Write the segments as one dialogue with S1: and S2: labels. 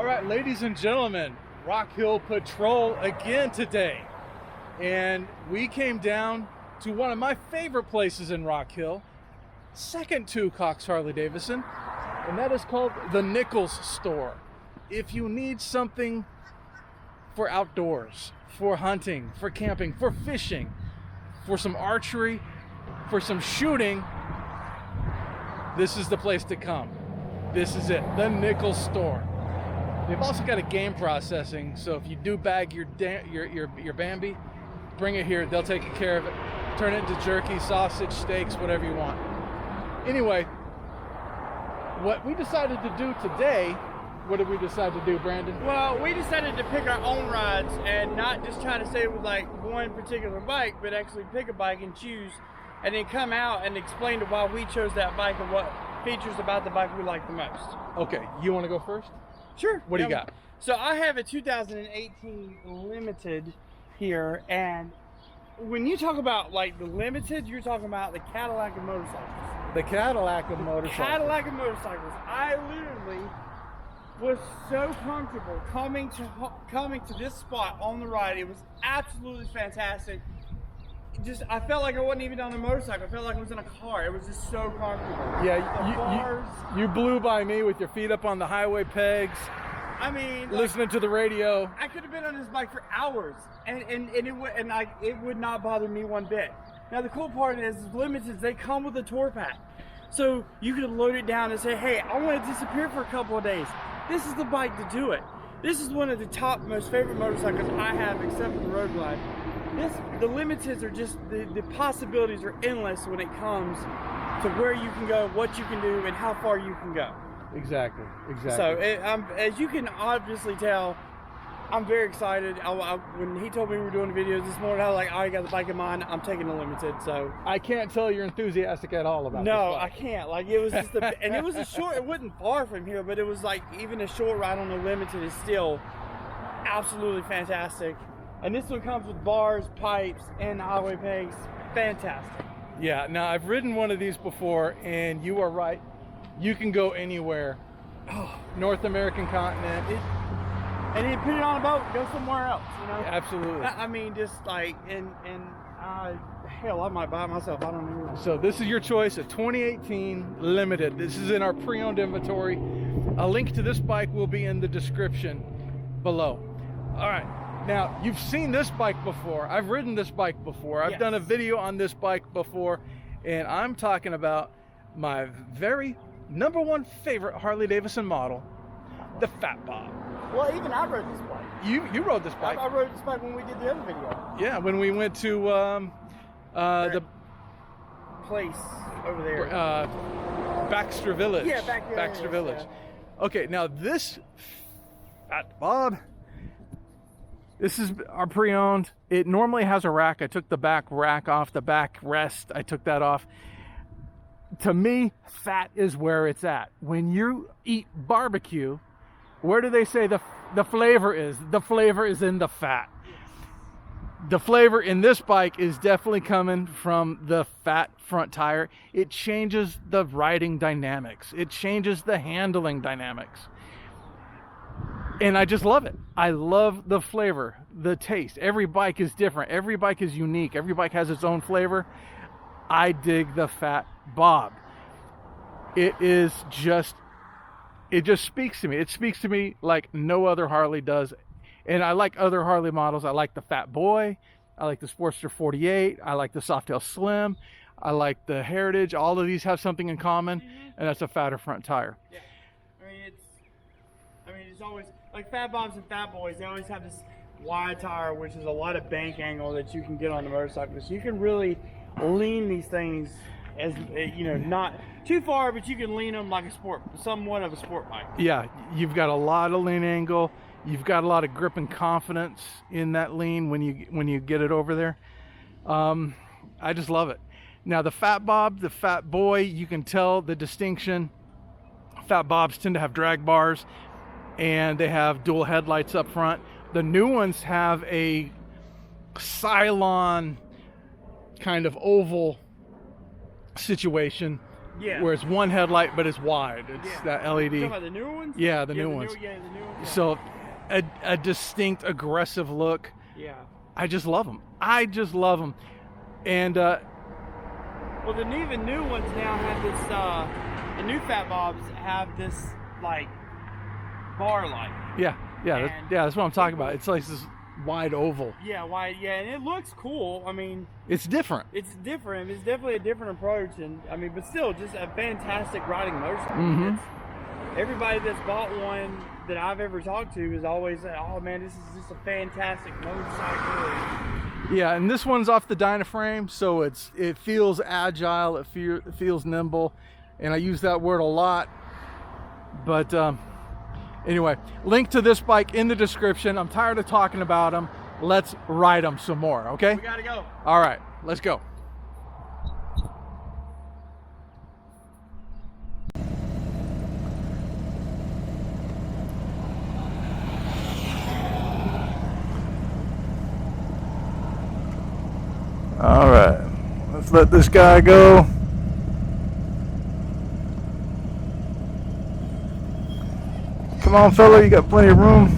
S1: All right, ladies and gentlemen, Rock Hill Patrol again today. And we came down to one of my favorite places in Rock Hill, second to Cox Harley-Davidson, and that is called the Nichols Store. If you need something for outdoors, for hunting, for camping, for fishing, for some archery, for some shooting, this is the place to come. This is it, the Nichols Store. They've also got a game processing, so if you do bag your Bambi, bring it here. They'll take care of it. Turn it into jerky, sausage, steaks, whatever you want. Anyway, what we decided to do today, what did we decide to do, Brandon?
S2: Well, we decided to pick our own rides and not just try to stay with like one particular bike, but actually pick a bike and choose, and then come out and explain to why we chose that bike and what features about the bike we like the most.
S1: Okay, you want to go first?
S2: Sure.
S1: What do you got?
S2: So I have a 2018 Limited here, and when you talk about like the Limited, you're talking about the Cadillac of motorcycles.
S1: The Cadillac of motorcycles.
S2: Cadillac of motorcycles. I literally was so comfortable coming to this spot on the ride. It was absolutely fantastic. I felt like I wasn't even on a motorcycle. I felt like I was in a car. It was just so comfortable.
S1: Yeah, you blew by me with your feet up on the highway pegs.
S2: I mean,
S1: listening to the radio.
S2: I could have been on this bike for hours, and it would not bother me one bit. Now the cool part is Limiteds, they come with a tour pack, so you could load it down and say, hey, I want to disappear for a couple of days. This is the bike to do it. This is one of the top most favorite motorcycles I have, except for the Road Glide. The Limiteds are just, the possibilities are endless when it comes to where you can go, what you can do, and how far you can go.
S1: Exactly.
S2: So, as you can obviously tell, I'm very excited. When he told me we were doing videos this morning, I was like, I got the bike in mind. I'm taking the Limited. So
S1: I can't tell you're enthusiastic at all about this bike.
S2: I can't. Like, it was just and it was a short. It wasn't far from here, but it was like even a short ride on the Limited is still absolutely fantastic. And this one comes with bars, pipes, and highway pegs. Fantastic.
S1: Yeah. Now I've ridden one of these before, and you are right. You can go anywhere. North American continent.
S2: And you put it on a boat, go somewhere else, you know?
S1: Absolutely.
S2: I mean, just like, hell, I might buy it myself. I don't know.
S1: So this is your choice, a 2018 Limited. This is in our pre-owned inventory. A link to this bike will be in the description below. All right. Now, you've seen this bike before. I've ridden this bike before. I've done a video on this bike before, and I'm talking about my very number one favorite Harley-Davidson model, the Fat Bob.
S2: Well, even I rode this bike.
S1: You rode this bike.
S2: I rode this bike when we did the other video.
S1: Yeah, when we went to the
S2: place over there.
S1: Baxter Village.
S2: Yeah,
S1: Baxter Village.
S2: Yeah.
S1: Okay, now this Fat Bob, this is our pre-owned. It normally has a rack. I took the back rack off, the back rest. I took that off. To me, fat is where it's at. When you eat barbecue, where do they say the flavor is? The flavor is in the fat. The flavor in this bike is definitely coming from the fat front tire. It changes the riding dynamics. It changes the handling dynamics. And I just love it. I love the flavor, the taste. Every bike is different. Every bike is unique. Every bike has its own flavor. I dig the Fat Bob. It just speaks to me. It speaks to me like no other Harley does. And I like other Harley models. I like the Fat Boy. I like the Sportster 48. I like the Softail Slim. I like the Heritage. All of these have something in common, and that's a fatter front tire.
S2: Yeah. I mean, it's always like Fat Bobs and Fat Boys. They always have this wide tire, which is a lot of bank angle that you can get on the motorcycle. So you can really lean these things as, you know, not too far, but you can lean them like somewhat of a sport bike.
S1: Yeah, you've got a lot of lean angle. You've got a lot of grip and confidence in that lean when you get it over there. I just love it. Now the Fat Bob, the Fat Boy, you can tell the distinction. Fat Bobs tend to have drag bars, and they have dual headlights up front. The new ones have a Cylon kind of oval situation
S2: Yeah.
S1: where it's one headlight but it's wide. It's
S2: Yeah.
S1: that
S2: You talking
S1: LED.
S2: about the newer ones?
S1: Yeah, the new ones.
S2: Yeah, the new ones. Yeah.
S1: So a distinct aggressive look.
S2: Yeah.
S1: I just love them. I just love them. And
S2: Well, the even new ones now have this. The new Fat Bobs have this like bar light.
S1: yeah,
S2: And-
S1: that's what I'm talking about. It's like this wide oval.
S2: Yeah, why? Yeah, and it looks cool. I mean,
S1: It's different.
S2: it's different. It's definitely a different approach, and I mean, but still, just a fantastic riding motorcycle.
S1: Mhm.
S2: It's- Everybody that's bought one that I've ever talked to is always like, "Oh man, this is just a fantastic motorcycle."
S1: Yeah, and this one's off the Dynaframe, so it feels agile, it feels nimble, and I use that word a lot. But anyway, link to this bike in the description. I'm tired of talking about them. Let's ride them some more, okay?
S2: We gotta go.
S1: All right, let's go. All right, let's let this guy go. Come on, fella, you got plenty of room.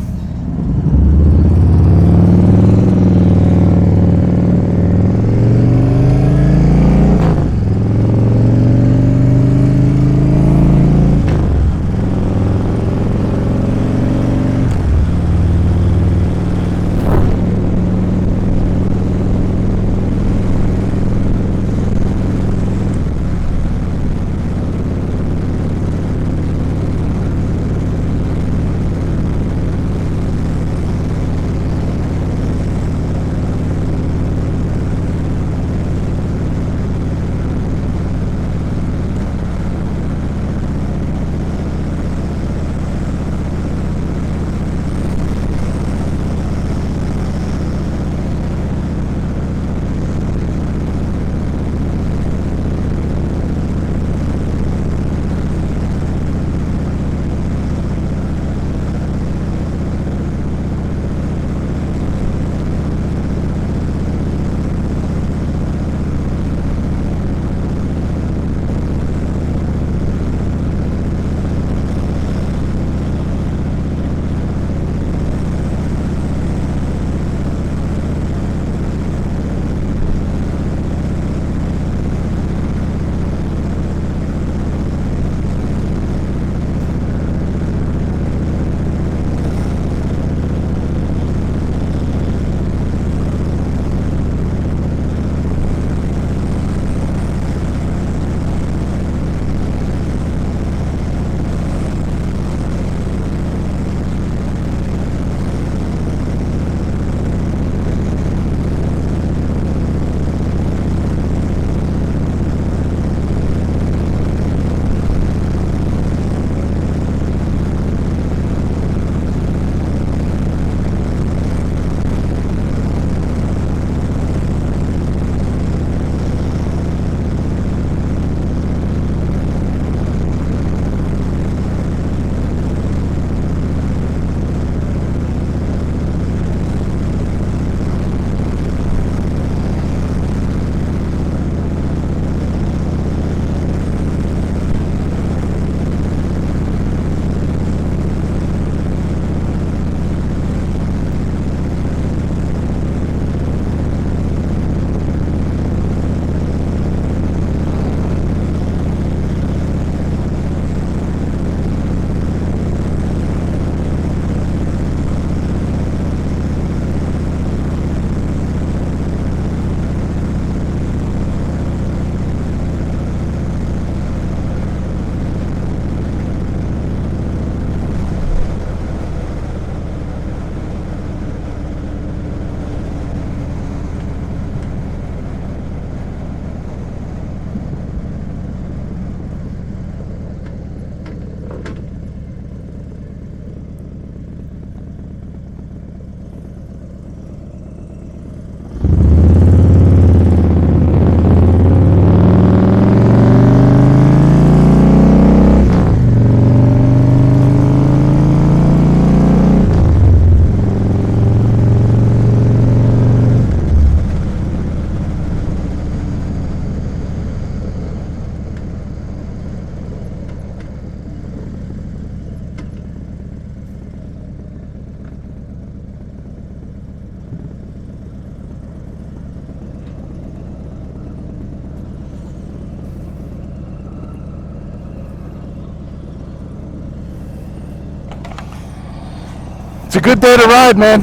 S3: a good day to ride, man.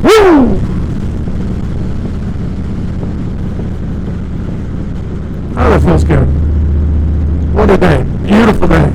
S3: Woo! Oh, that feels good. What a day. Beautiful day.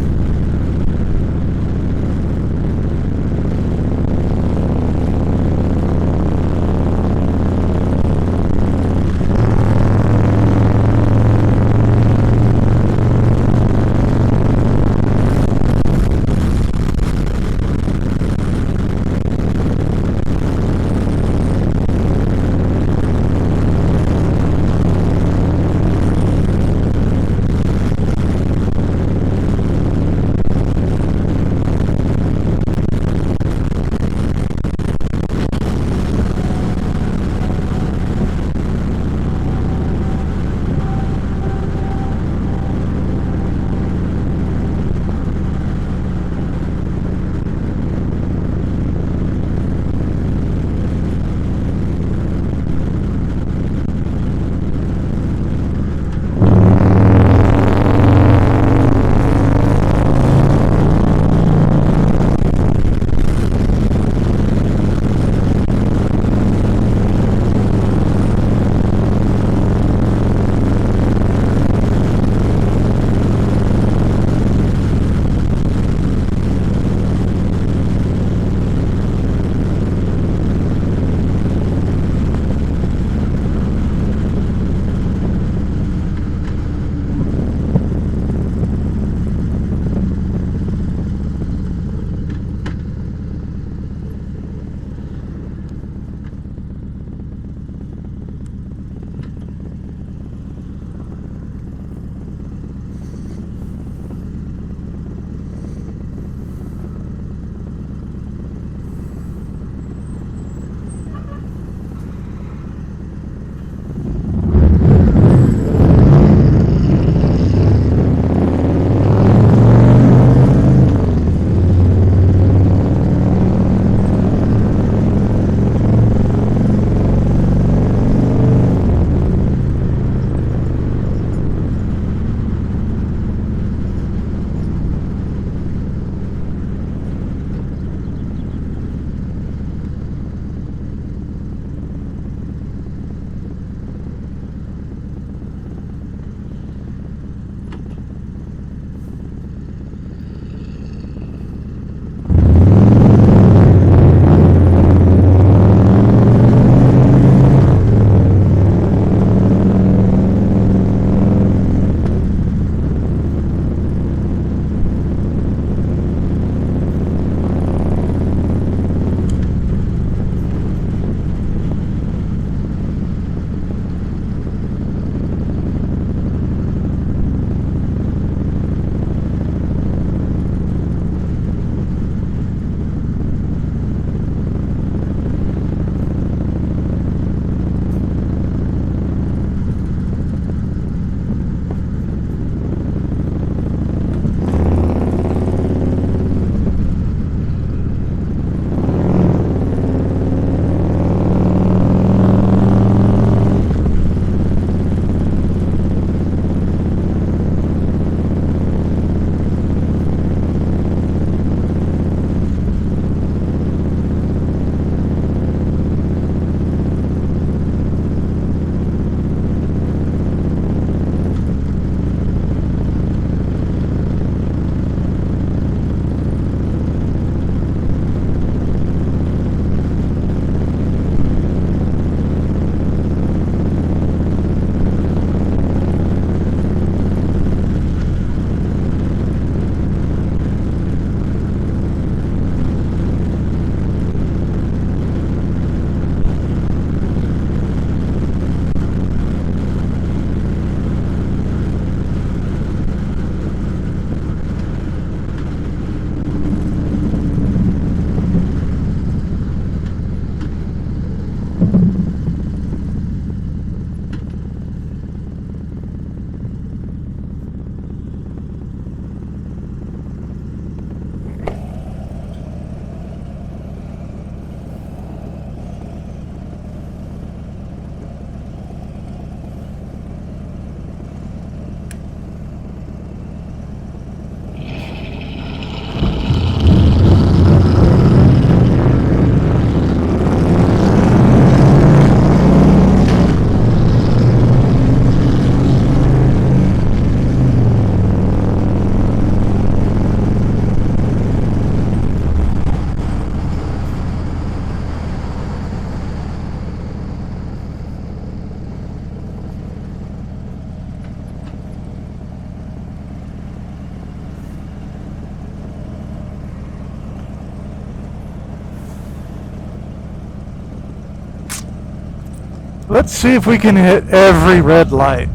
S3: Let's see if we can hit every red light,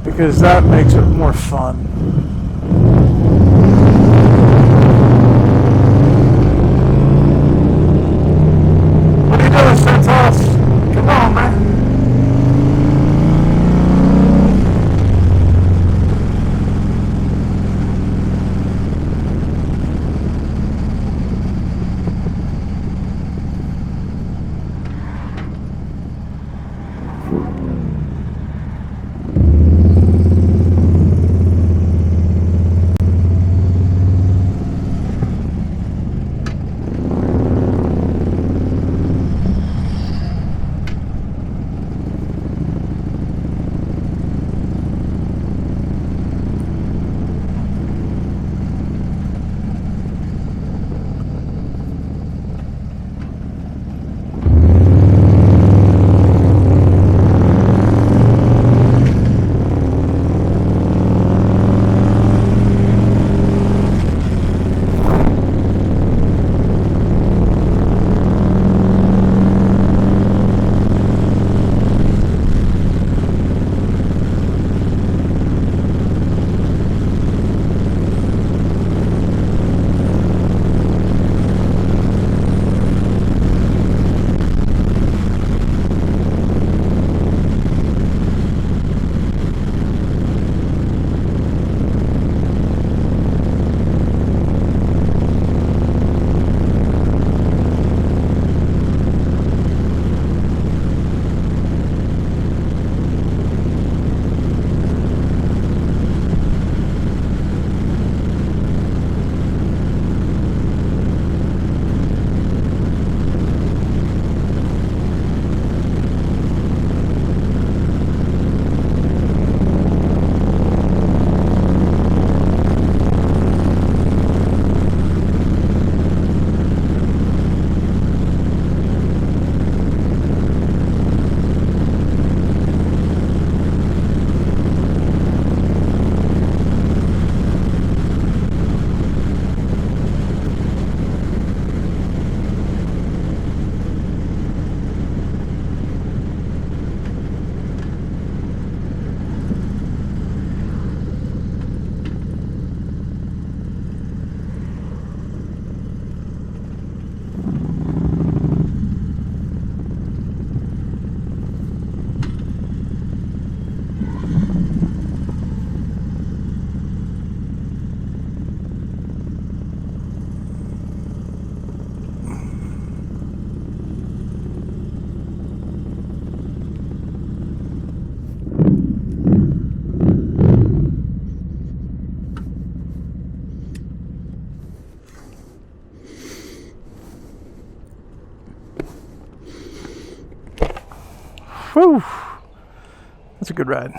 S3: because that makes it more fun. What are you doing, Santos? Come on, man. Whew. That's a good ride.